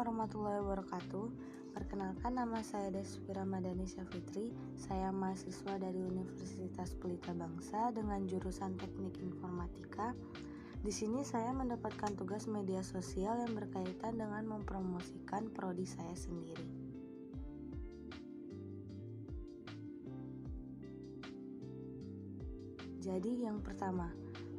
warahmatullahi wabarakatuh. Perkenalkan, nama saya Desvi Ramadhani Syafitri. Saya mahasiswa dari Universitas Pelita Bangsa dengan jurusan Teknik Informatika. Di sini saya mendapatkan tugas media sosial yang berkaitan dengan mempromosikan prodi saya sendiri. Jadi yang pertama,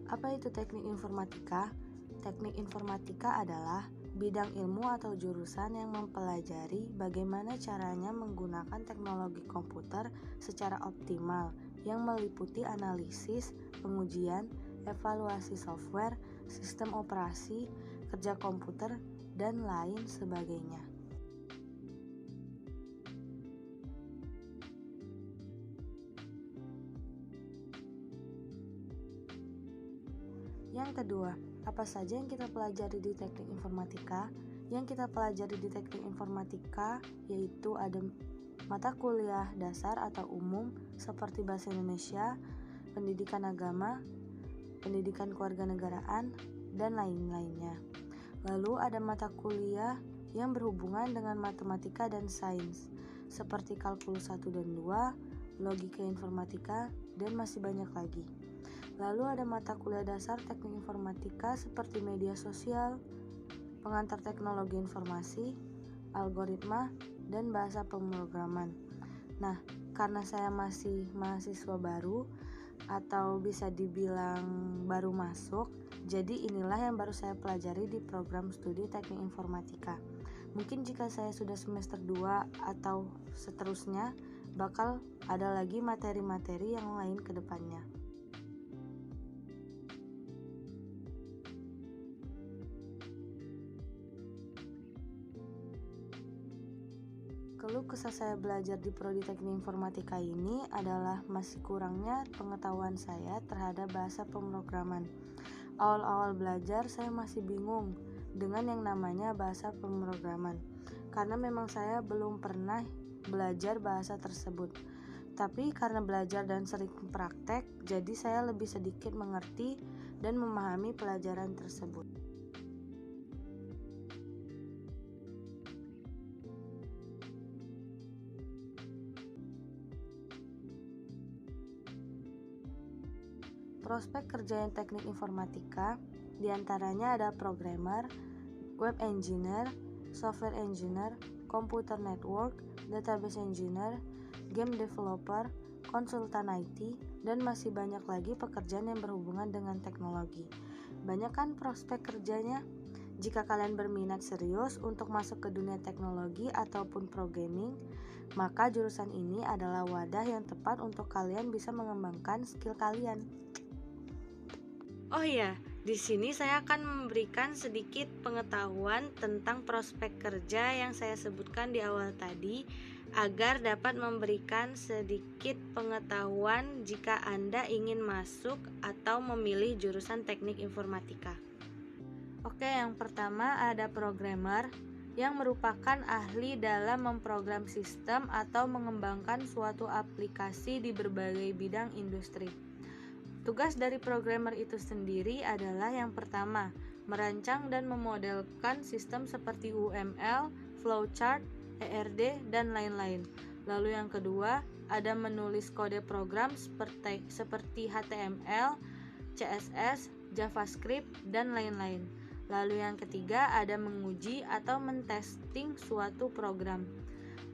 apa itu teknik informatika? Teknik informatika adalah bidang ilmu atau jurusan yang mempelajari bagaimana caranya menggunakan teknologi komputer secara optimal yang meliputi analisis, pengujian, evaluasi software, sistem operasi, kerja komputer, dan lain sebagainya. Yang kedua, apa saja yang kita pelajari di teknik informatika? Yang kita pelajari di teknik informatika yaitu ada mata kuliah dasar atau umum seperti bahasa Indonesia, pendidikan agama, pendidikan kewarganegaraan, dan lain-lainnya. Lalu ada mata kuliah yang berhubungan dengan matematika dan sains seperti kalkulus 1 dan 2, logika informatika, dan masih banyak lagi. Lalu ada mata kuliah dasar teknik informatika seperti media sosial, pengantar teknologi informasi, algoritma, dan bahasa pemrograman. Nah, karena saya masih mahasiswa baru atau bisa dibilang baru masuk, jadi inilah yang baru saya pelajari di program studi teknik informatika. Mungkin jika saya sudah semester 2 atau seterusnya, bakal ada lagi materi-materi yang lain ke depannya. Keluh kesah saya belajar di prodi teknik informatika ini adalah masih kurangnya pengetahuan saya terhadap bahasa pemrograman. Awal-awal belajar saya masih bingung dengan yang namanya bahasa pemrograman, karena memang saya belum pernah belajar bahasa tersebut. Tapi karena belajar dan sering praktek, jadi saya lebih sedikit mengerti dan memahami pelajaran tersebut. Prospek kerja yang teknik informatika diantaranya ada programmer, web engineer, software engineer, computer network, database engineer, game developer, konsultan IT, dan masih banyak lagi pekerjaan yang berhubungan dengan teknologi. Banyak kan prospek kerjanya? Jika kalian berminat serius untuk masuk ke dunia teknologi ataupun programming, maka jurusan ini adalah wadah yang tepat untuk kalian bisa mengembangkan skill kalian. Oh iya, di sini saya akan memberikan sedikit pengetahuan tentang prospek kerja yang saya sebutkan di awal tadi, agar dapat memberikan sedikit pengetahuan jika Anda ingin masuk atau memilih jurusan teknik informatika. Oke, yang pertama ada programmer yang merupakan ahli dalam memprogram sistem atau mengembangkan suatu aplikasi di berbagai bidang industri. Tugas dari programmer itu sendiri adalah yang pertama, merancang dan memodelkan sistem seperti UML, flowchart, ERD, dan lain-lain. Lalu yang kedua, ada menulis kode program seperti HTML, CSS, JavaScript, dan lain-lain. Lalu yang ketiga, ada menguji atau mentesting suatu program.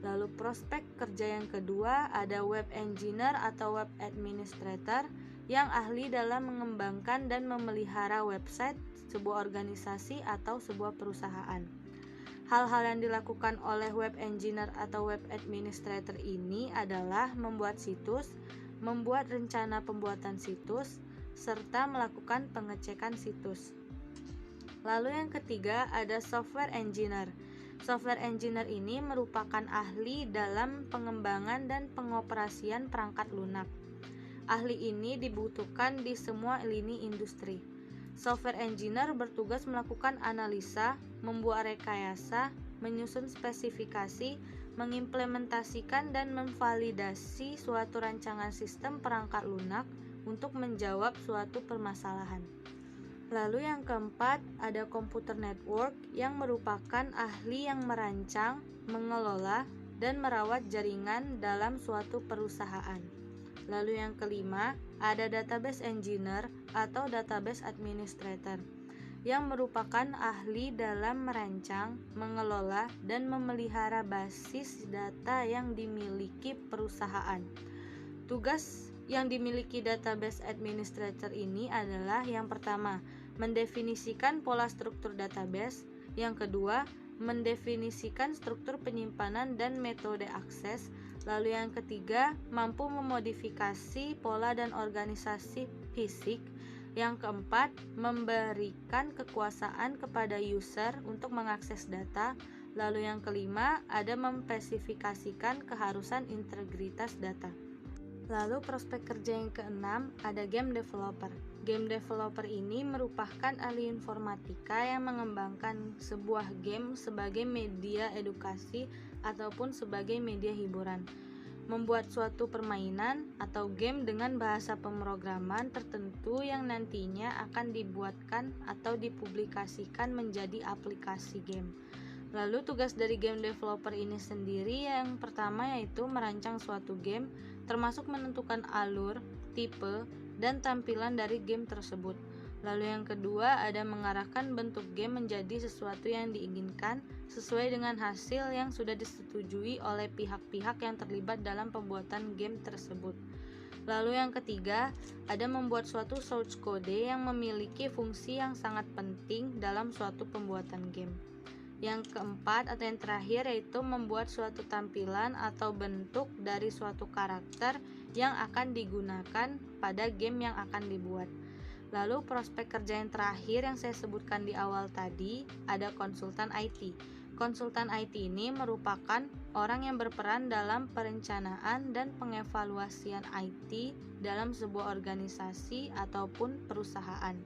Lalu prospek kerja yang kedua, ada web engineer atau web administrator yang ahli dalam mengembangkan dan memelihara website sebuah organisasi atau sebuah perusahaan. Hal-hal yang dilakukan oleh web engineer atau web administrator ini adalah membuat situs, membuat rencana pembuatan situs, serta melakukan pengecekan situs. Lalu yang ketiga ada software engineer. Software engineer ini merupakan ahli dalam pengembangan dan pengoperasian perangkat lunak. Ahli ini dibutuhkan di semua lini industri. Software engineer bertugas melakukan analisa, membuat rekayasa, menyusun spesifikasi, mengimplementasikan dan memvalidasi suatu rancangan sistem perangkat lunak untuk menjawab suatu permasalahan. Lalu yang keempat, ada computer network yang merupakan ahli yang merancang, mengelola, dan merawat jaringan dalam suatu perusahaan. Lalu yang kelima, ada database engineer atau database administrator yang merupakan ahli dalam merancang, mengelola, dan memelihara basis data yang dimiliki perusahaan. Tugas yang dimiliki database administrator ini adalah yang pertama, mendefinisikan pola struktur database, yang kedua, mendefinisikan struktur penyimpanan dan metode akses, lalu yang ketiga, mampu memodifikasi pola dan organisasi fisik, yang keempat, memberikan kekuasaan kepada user untuk mengakses data, lalu yang kelima, ada memspesifikasikan keharusan integritas data. Lalu prospek kerja yang keenam, ada game developer. Game developer ini merupakan ahli informatika yang mengembangkan sebuah game sebagai media edukasi ataupun sebagai media hiburan. Membuat suatu permainan atau game dengan bahasa pemrograman tertentu yang nantinya akan dibuatkan atau dipublikasikan menjadi aplikasi game. Lalu tugas dari game developer ini sendiri yang pertama yaitu merancang suatu game, termasuk menentukan alur, tipe, dan tampilan dari game tersebut. Lalu yang kedua ada mengarahkan bentuk game menjadi sesuatu yang diinginkan sesuai dengan hasil yang sudah disetujui oleh pihak-pihak yang terlibat dalam pembuatan game tersebut. Lalu yang ketiga ada membuat suatu source code yang memiliki fungsi yang sangat penting dalam suatu pembuatan game. Yang keempat atau yang terakhir yaitu membuat suatu tampilan atau bentuk dari suatu karakter yang akan digunakan pada game yang akan dibuat. Lalu prospek kerja yang terakhir yang saya sebutkan di awal tadi ada konsultan IT. Konsultan IT ini merupakan orang yang berperan dalam perencanaan dan pengevaluasian IT dalam sebuah organisasi ataupun perusahaan.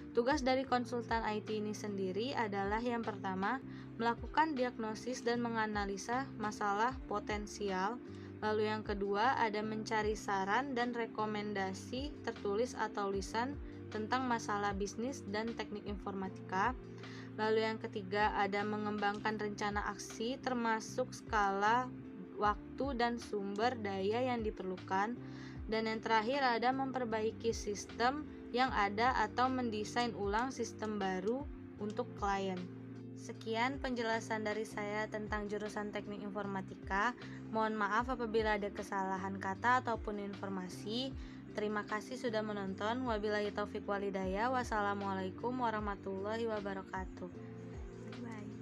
Tugas dari konsultan IT ini sendiri adalah yang pertama, melakukan diagnosis dan menganalisa masalah potensial. Lalu yang kedua, ada mencari saran dan rekomendasi tertulis atau lisan tentang masalah bisnis dan teknik informatika. Lalu yang ketiga, ada mengembangkan rencana aksi termasuk skala, waktu, dan sumber daya yang diperlukan. Dan yang terakhir ada memperbaiki sistem yang ada atau mendesain ulang sistem baru untuk klien. Sekian penjelasan dari saya tentang jurusan Teknik Informatika. Mohon maaf apabila ada kesalahan kata ataupun informasi. Terima kasih sudah menonton. Wabillahi taufik walhidayah. Wassalamualaikum warahmatullahi wabarakatuh. Bye.